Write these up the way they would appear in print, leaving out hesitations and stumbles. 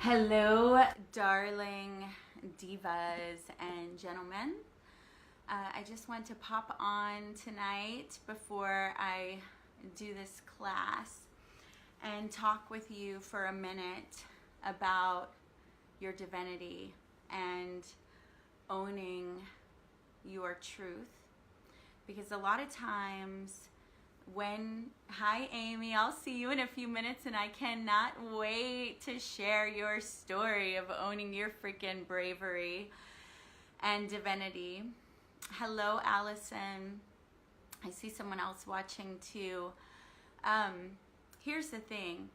Hello, darling divas and gentlemen. I just want to pop on tonight before I do this class and talk with you for a minute about your divinity and owning your truth. Because a lot of times hi Amy, I'll see you in a few minutes and I cannot wait to share your story of owning your freaking bravery and divinity. Hello, Allison. I see someone else watching too. Here's the thing.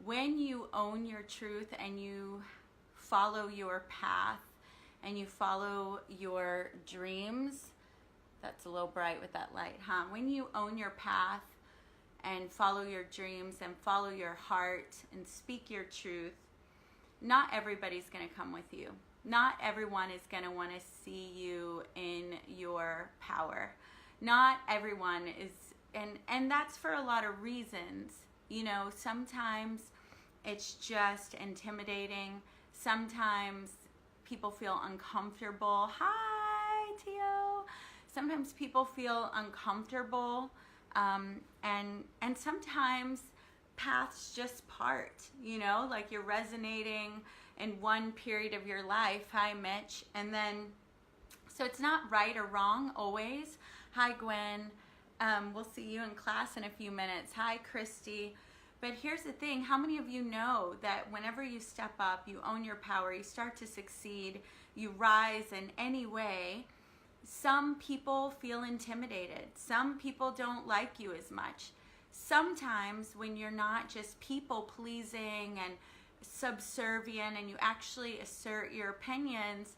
When you own your truth and you follow your path and you follow your dreams, that's a little bright with that light, huh? When you own your path and follow your dreams and follow your heart and speak your truth, not everybody's going to come with you. Not everyone is going to want to see you in your power. Not everyone is, and that's for a lot of reasons. You know, sometimes it's just intimidating. Sometimes people feel uncomfortable. Hi, Tio. Sometimes people feel uncomfortable, and sometimes paths just part, you know, like you're resonating in one period of your life. Hi, Mitch. And then, so it's not right or wrong always. Hi, Gwen. We'll see you in class in a few minutes. Hi, Christy. But here's the thing. How many of you know that whenever you step up, you own your power, you start to succeed, you rise in any way, some people feel intimidated. Some people don't like you as much. Sometimes when you're not just people pleasing and subservient and you actually assert your opinions,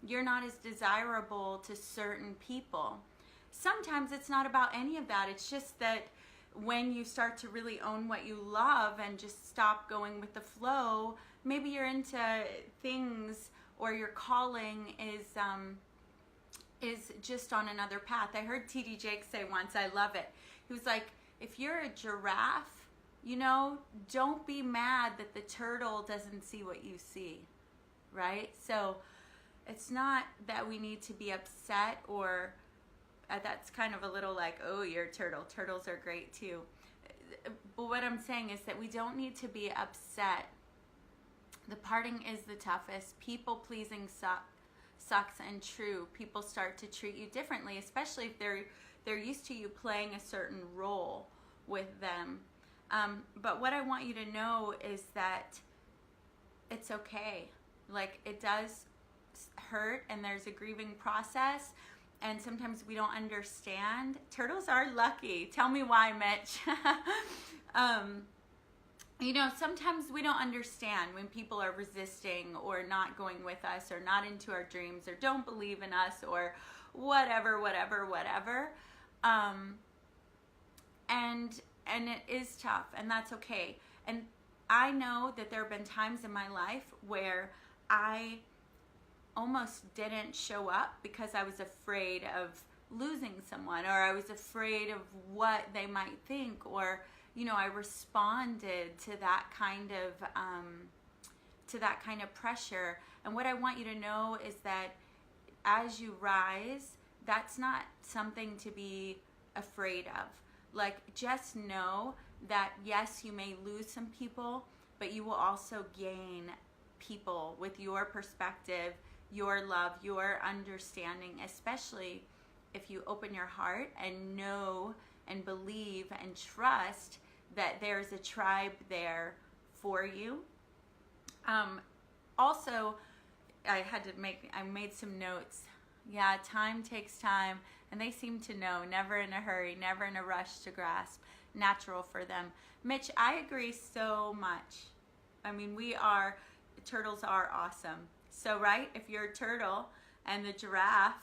you're not as desirable to certain people. Sometimes it's not about any of that. It's just that when you start to really own what you love and just stop going with the flow, maybe you're into things or your calling is just on another path. I heard TD Jake say once, I love it. He was like, if you're a giraffe, you know, don't be mad that the turtle doesn't see what you see, right? So it's not that we need to be upset or that's kind of a little like, oh, you're a turtle. Turtles are great too. But what I'm saying is that we don't need to be upset. The parting is the toughest. People pleasing sucks, and true. People start to treat you differently, especially if they're used to you playing a certain role with them. But what I want you to know is that it's okay. Like, it does hurt and there's a grieving process, and sometimes we don't understand. Turtles are lucky. Tell me why, Mitch. You know, sometimes we don't understand when people are resisting or not going with us or not into our dreams or don't believe in us or whatever. And it is tough, and that's okay. And I know that there have been times in my life where I almost didn't show up because I was afraid of losing someone, or I was afraid of what they might think, or you know, I responded to that kind of pressure. And what I want you to know is that as you rise, that's not something to be afraid of. Like, just know that yes, you may lose some people, but you will also gain people with your perspective, your love, your understanding, especially if you open your heart and know and believe and trust that there's a tribe there for you. Also, I made some notes. Yeah, time takes time, and they seem to know, never in a hurry, never in a rush to grasp, natural for them. Mitch, I agree so much. I mean, turtles are awesome. So, right, if you're a turtle and the giraffe,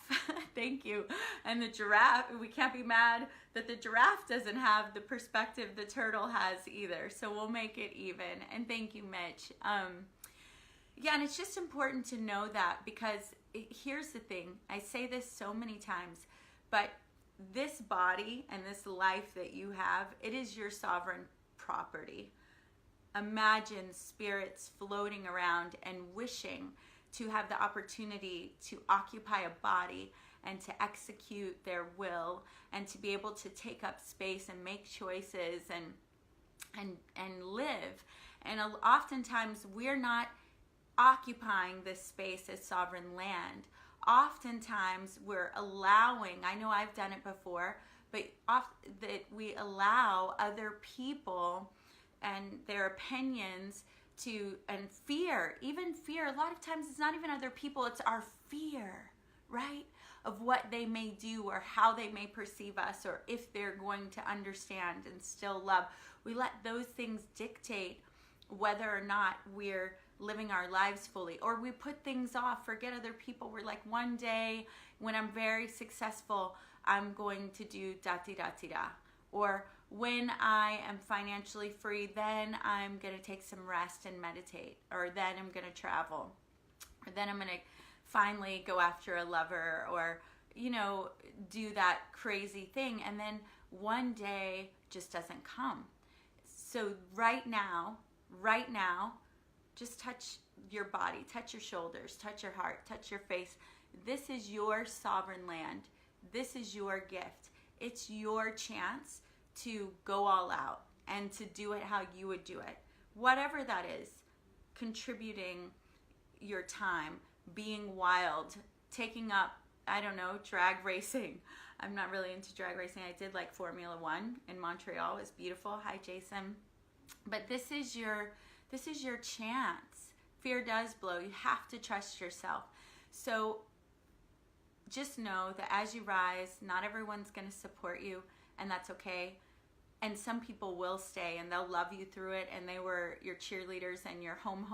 thank you, and the giraffe, we can't be mad that the giraffe doesn't have the perspective the turtle has either. So we'll make it even. And thank you, Mitch. Yeah, and it's just important to know that, because here's the thing. I say this so many times, but this body and this life that you have, it is your sovereign property. imagine spirits floating around and wishing to have the opportunity to occupy a body and to execute their will and to be able to take up space and make choices and live. And oftentimes we're not occupying this space as sovereign land. Oftentimes we're allowing, I know I've done it before, but that we allow other people and their opinions and fear, even fear. A lot of times it's not even other people, it's our fear, right? Of what they may do or how they may perceive us or if they're going to understand and still love. We let those things dictate whether or not we're living our lives fully, or we put things off, forget other people. We're like, one day when I'm very successful, I'm going to do da-ti-da-ti-da. Or when I am financially free, then I'm going to take some rest and meditate. Or then I'm going to travel. Or then I'm going to finally go after a lover, or, do that crazy thing. And then one day just doesn't come. So right now, just touch your body, touch your shoulders, touch your heart, touch your face. This is your sovereign land. This is your gift. It's your chance to go all out and to do it how you would do it. Whatever that is, contributing your time, being wild, taking up, drag racing. I'm not really into drag racing. I did like Formula One in Montreal. It was beautiful. Hi, Jason. But this is your chance. Fear does blow. You have to trust yourself. So just know that as you rise, not everyone's going to support you, and that's okay. And some people will stay and they'll love you through it, and they were your cheerleaders and your home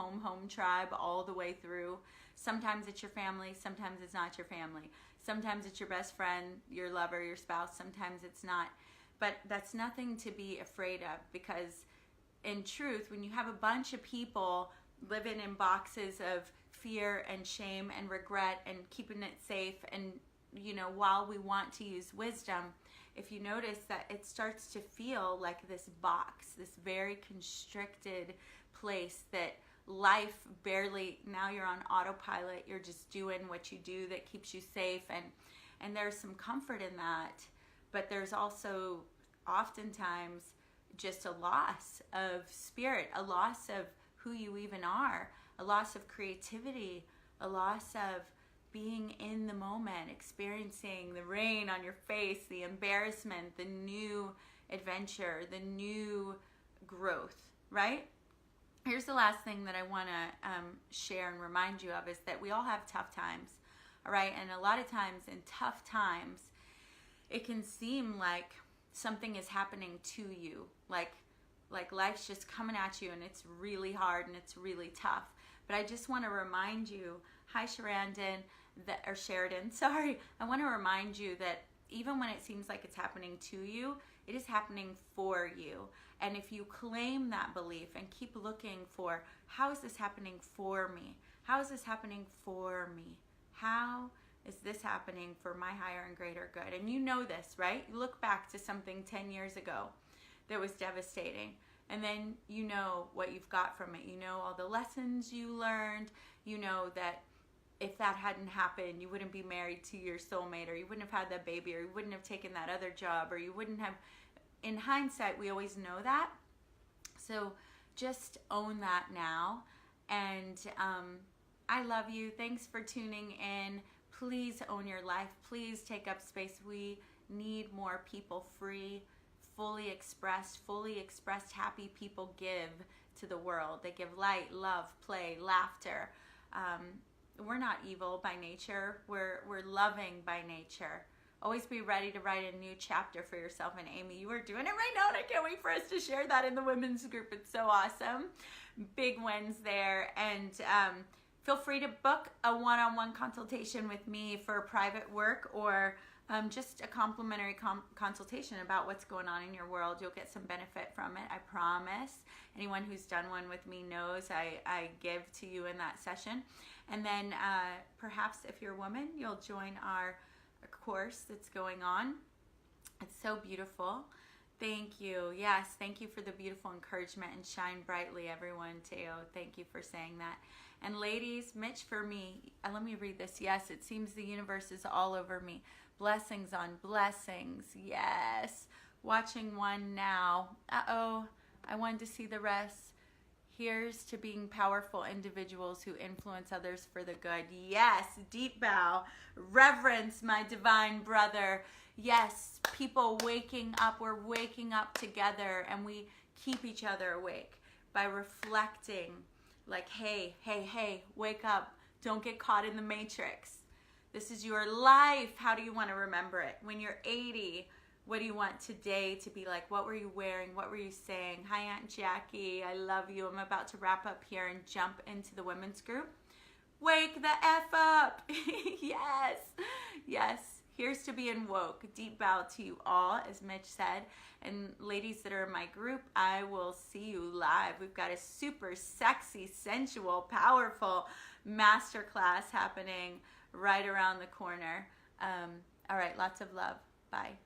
tribe all the way through. Sometimes it's your family, sometimes it's not your family. Sometimes it's your best friend, your lover, your spouse, sometimes it's not. But that's nothing to be afraid of, because in truth, when you have a bunch of people living in boxes of fear and shame and regret and keeping it safe, and while we want to use wisdom, if you notice that it starts to feel like this box, this very constricted place that life barely, now you're on autopilot, you're just doing what you do that keeps you safe, and there's some comfort in that, but there's also oftentimes just a loss of spirit, a loss of who you even are, a loss of creativity, a loss of being in the moment, experiencing the rain on your face, the embarrassment, the new adventure, the new growth, right? Here's the last thing that I want to share and remind you of, is that we all have tough times, all right? And a lot of times in tough times, it can seem like something is happening to you, like life's just coming at you and it's really hard and it's really tough. But I just want to remind you, hi Sheridan, sorry. I want to remind you that even when it seems like it's happening to you, it is happening for you. And if you claim that belief and keep looking for, how is this happening for me? How is this happening for me? How is this happening for my higher and greater good? And you know this, right? You look back to something 10 years ago that was devastating, and then you know what you've got from it. You know all the lessons you learned. You know that if that hadn't happened, you wouldn't be married to your soulmate, or you wouldn't have had that baby, or you wouldn't have taken that other job, or you wouldn't have. In hindsight, we always know that. So just own that now. And I love you. Thanks for tuning in. Please own your life. Please take up space. We need more people free, fully expressed, happy people give to the world. They give light, love, play, laughter. We're not evil by nature. We're loving by nature. Always be ready to write a new chapter for yourself. And Amy, you are doing it right now, and I can't wait for us to share that in the women's group. It's so awesome. Big wins there. And feel free to book a one-on-one consultation with me for private work, or just a complimentary consultation about what's going on in your world. You'll get some benefit from it, I promise. Anyone who's done one with me knows I give to you in that session. And then perhaps if you're a woman, you'll join our course that's going on. It's so beautiful. Thank you. Yes, thank you for the beautiful encouragement, and shine brightly, everyone, Teo. Thank you for saying that. And ladies, Mitch, for me, let me read this. Yes, it seems the universe is all over me. Blessings on blessings. Yes. Watching one now. Uh-oh. I wanted to see the rest. Here's to being powerful individuals who influence others for the good. Yes, deep bow. Reverence, my divine brother. Yes, people waking up. We're waking up together, and we keep each other awake by reflecting like, hey, hey, hey, wake up. Don't get caught in the matrix. This is your life. How do you want to remember it? When you're 80, what do you want today to be like? What were you wearing? What were you saying? Hi, Aunt Jackie. I love you. I'm about to wrap up here and jump into the women's group. Wake the F up. Yes. Yes. Here's to being woke. Deep bow to you all, as Mitch said. And ladies that are in my group, I will see you live. We've got a super sexy, sensual, powerful masterclass happening right around the corner. All right. Lots of love. Bye.